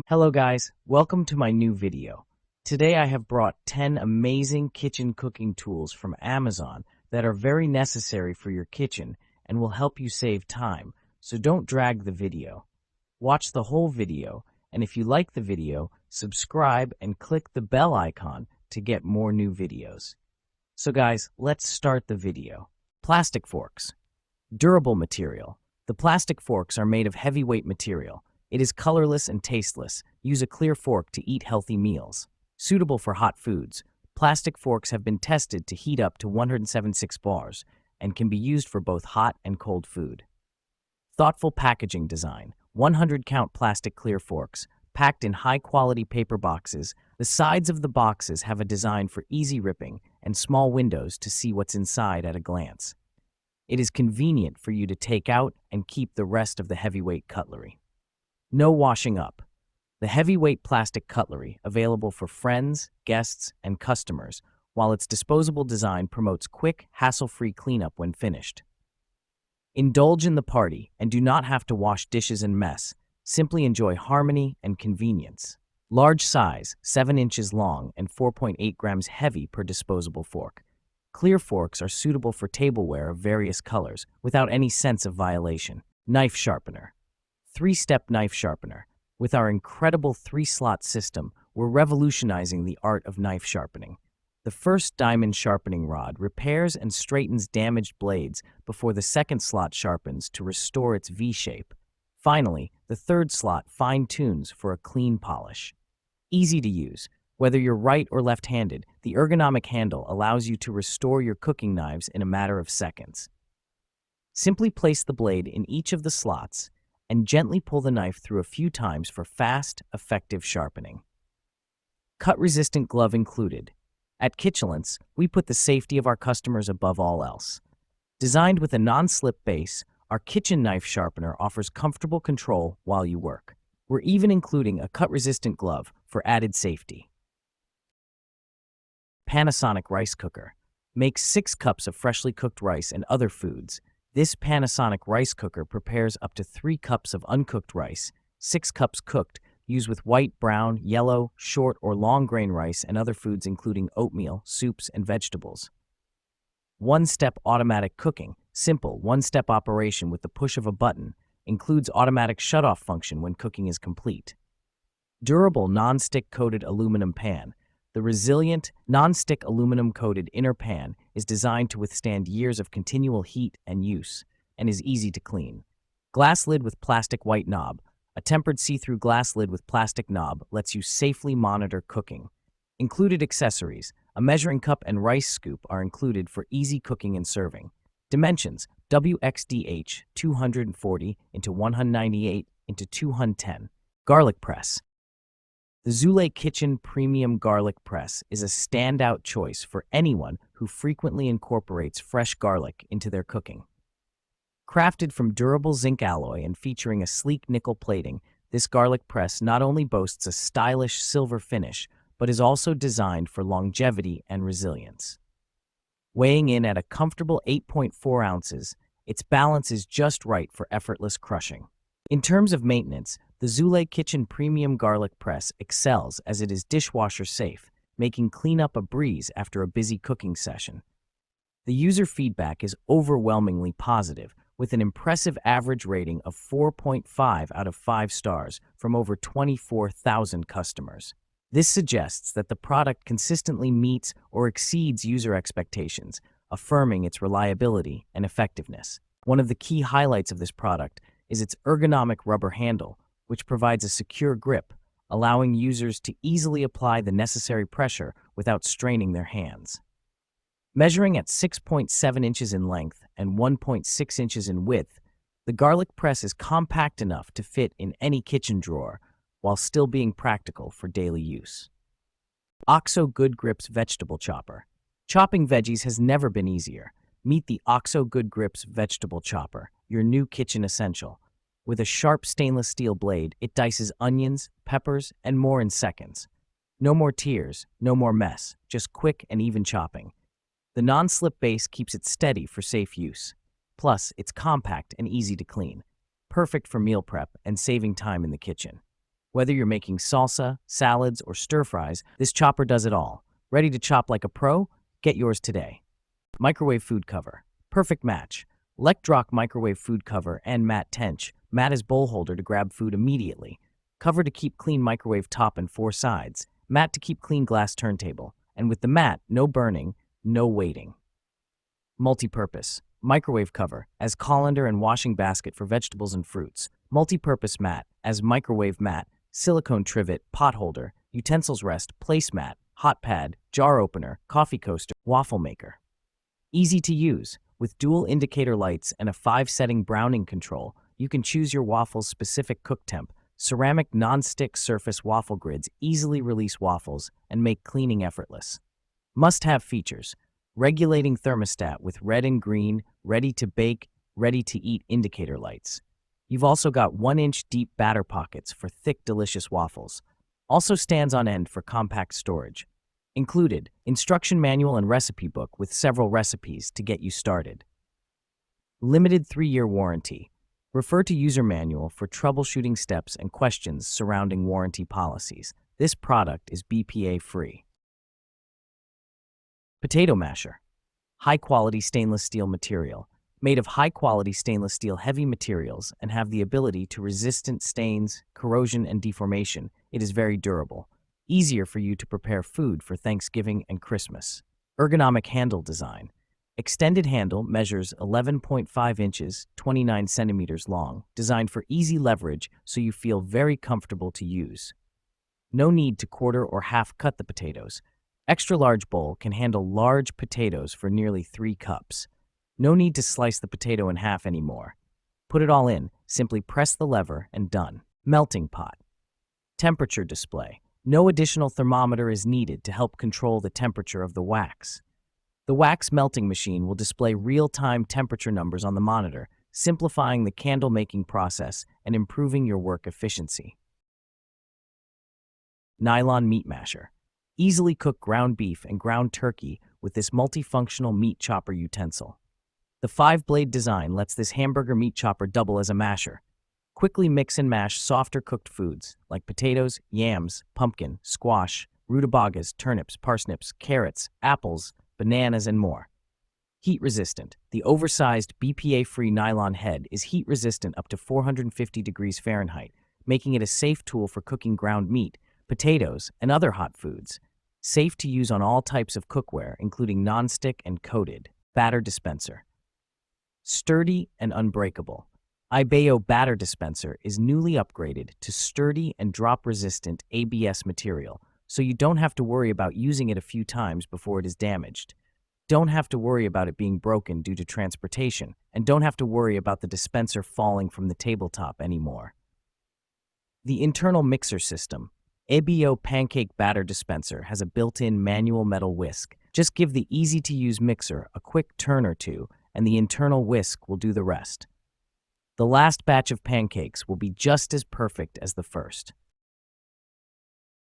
Hello guys, welcome to my new video. Today I have brought 10 amazing kitchen cooking tools from Amazon that are very necessary for your kitchen and will help you save time, so don't drag the video. Watch the whole video, and if you like the video, subscribe and click the bell icon to get more new videos. So guys, let's start the video. Plastic forks. Durable material. The plastic forks are made of heavyweight material. It is colorless and tasteless. Use a clear fork to eat healthy meals. Suitable for hot foods. Plastic forks have been tested to heat up to 176 bars and can be used for both hot and cold food. Thoughtful packaging design. 100-count plastic clear forks, packed in high-quality paper boxes. The sides of the boxes have a design for easy ripping and small windows to see what's inside at a glance. It is convenient for you to take out and keep the rest of the heavyweight cutlery. No washing up. The heavyweight plastic cutlery, available for friends, guests, and customers, while its disposable design promotes quick, hassle-free cleanup when finished. Indulge in the party and do not have to wash dishes and mess. Simply enjoy harmony and convenience. Large size, 7 inches long and 4.8 grams heavy per disposable fork. Clear forks are suitable for tableware of various colors without any sense of violation. Knife sharpener. 3-step knife sharpener. With our incredible 3-slot system, we're revolutionizing the art of knife sharpening. The first diamond sharpening rod repairs and straightens damaged blades before the second slot sharpens to restore its V shape. Finally, the third slot fine-tunes for a clean polish. Easy to use. Whether you're right or left-handed, the ergonomic handle allows you to restore your cooking knives in a matter of seconds. Simply place the blade in each of the slots and gently pull the knife through a few times for fast, effective sharpening. Cut-resistant glove included. At Kitchlence, we put the safety of our customers above all else. Designed with a non-slip base, our kitchen knife sharpener offers comfortable control while you work. We're even including a cut-resistant glove for added safety. Panasonic rice cooker. Makes 6 cups of freshly cooked rice and other foods. This Panasonic rice cooker prepares up to 3 cups of uncooked rice, 6 cups cooked. Use with white, brown, yellow, short, or long grain rice and other foods including oatmeal, soups, and vegetables. 1-step automatic cooking. Simple, 1-step operation with the push of a button. Includes automatic shutoff function when cooking is complete. Durable non-stick coated aluminum pan. The resilient, non-stick aluminum-coated inner pan is designed to withstand years of continual heat and use, and is easy to clean. Glass lid with plastic white knob. A tempered see-through glass lid with plastic knob lets you safely monitor cooking. Included accessories. A measuring cup and rice scoop are included for easy cooking and serving. Dimensions: WXDH 240 x 198 x 210. Garlic press. The Zule Kitchen Premium Garlic Press is a standout choice for anyone who frequently incorporates fresh garlic into their cooking. Crafted from durable zinc alloy and featuring a sleek nickel plating, this garlic press not only boasts a stylish silver finish, but is also designed for longevity and resilience. Weighing in at a comfortable 8.4 ounces, its balance is just right for effortless crushing. In terms of maintenance, the Zule Kitchen Premium Garlic Press excels as it is dishwasher safe, making cleanup a breeze after a busy cooking session. The user feedback is overwhelmingly positive, with an impressive average rating of 4.5 out of 5 stars from over 24,000 customers. This suggests that the product consistently meets or exceeds user expectations, affirming its reliability and effectiveness. One of the key highlights of this product is its ergonomic rubber handle, which provides a secure grip, allowing users to easily apply the necessary pressure without straining their hands. Measuring at 6.7 inches in length and 1.6 inches in width, the garlic press is compact enough to fit in any kitchen drawer while still being practical for daily use. OXO Good Grips Vegetable Chopper. Chopping veggies has never been easier. Meet the OXO Good Grips Vegetable Chopper, your new kitchen essential. With a sharp stainless steel blade, it dices onions, peppers, and more in seconds. No more tears, no more mess, just quick and even chopping. The non-slip base keeps it steady for safe use. Plus, it's compact and easy to clean. Perfect for meal prep and saving time in the kitchen. Whether you're making salsa, salads, or stir-fries, this chopper does it all. Ready to chop like a pro? Get yours today. Microwave food cover. Perfect match. Electroc microwave food cover and mat tench. Mat is bowl holder to grab food immediately. Cover to keep clean microwave top and 4 sides. Mat to keep clean glass turntable. And with the mat, no burning, no waiting. Multi-purpose. Microwave cover as colander and washing basket for vegetables and fruits. Multi-purpose mat as microwave mat, silicone trivet, pot holder, utensils rest, placemat, hot pad, jar opener, coffee coaster, waffle maker. Easy to use. With dual indicator lights and a 5-setting browning control, you can choose your waffle's specific cook temp. Ceramic non-stick surface waffle grids easily release waffles and make cleaning effortless. Must-have features. Regulating thermostat with red and green, ready-to-bake, ready-to-eat indicator lights. You've also got 1-inch deep batter pockets for thick, delicious waffles. Also stands on end for compact storage. Included, instruction manual and recipe book with several recipes to get you started. Limited 3-year warranty. Refer to user manual for troubleshooting steps and questions surrounding warranty policies. This product is BPA-free. Potato masher. High-quality stainless steel material. Made of high-quality stainless steel heavy materials and have the ability to resistant stains, corrosion, and deformation. It is very durable. Easier for you to prepare food for Thanksgiving and Christmas. Ergonomic handle design. Extended handle measures 11.5 inches, 29 centimeters long, designed for easy leverage so you feel very comfortable to use. No need to quarter or half cut the potatoes. Extra large bowl can handle large potatoes for nearly 3 cups. No need to slice the potato in half anymore. Put it all in, simply press the lever and done. Melting pot. Temperature display. No additional thermometer is needed to help control the temperature of the wax. The wax melting machine will display real-time temperature numbers on the monitor, simplifying the candle-making process and improving your work efficiency. Nylon meat masher. Easily cook ground beef and ground turkey with this multifunctional meat chopper utensil. The 5-blade design lets this hamburger meat chopper double as a masher. Quickly mix and mash softer cooked foods like potatoes, yams, pumpkin, squash, rutabagas, turnips, parsnips, carrots, apples, bananas, and more. Heat resistant. The oversized BPA-free nylon head is heat resistant up to 450 degrees Fahrenheit, making it a safe tool for cooking ground meat, potatoes, and other hot foods. Safe to use on all types of cookware, including non-stick and coated. Batter dispenser. Sturdy and unbreakable. Ibeo batter dispenser is newly upgraded to sturdy and drop-resistant ABS material, so you don't have to worry about using it a few times before it is damaged. Don't have to worry about it being broken due to transportation, and don't have to worry about the dispenser falling from the tabletop anymore. The internal mixer system. Ibeo pancake batter dispenser has a built-in manual metal whisk. Just give the easy-to-use mixer a quick turn or two, and the internal whisk will do the rest. The last batch of pancakes will be just as perfect as the first.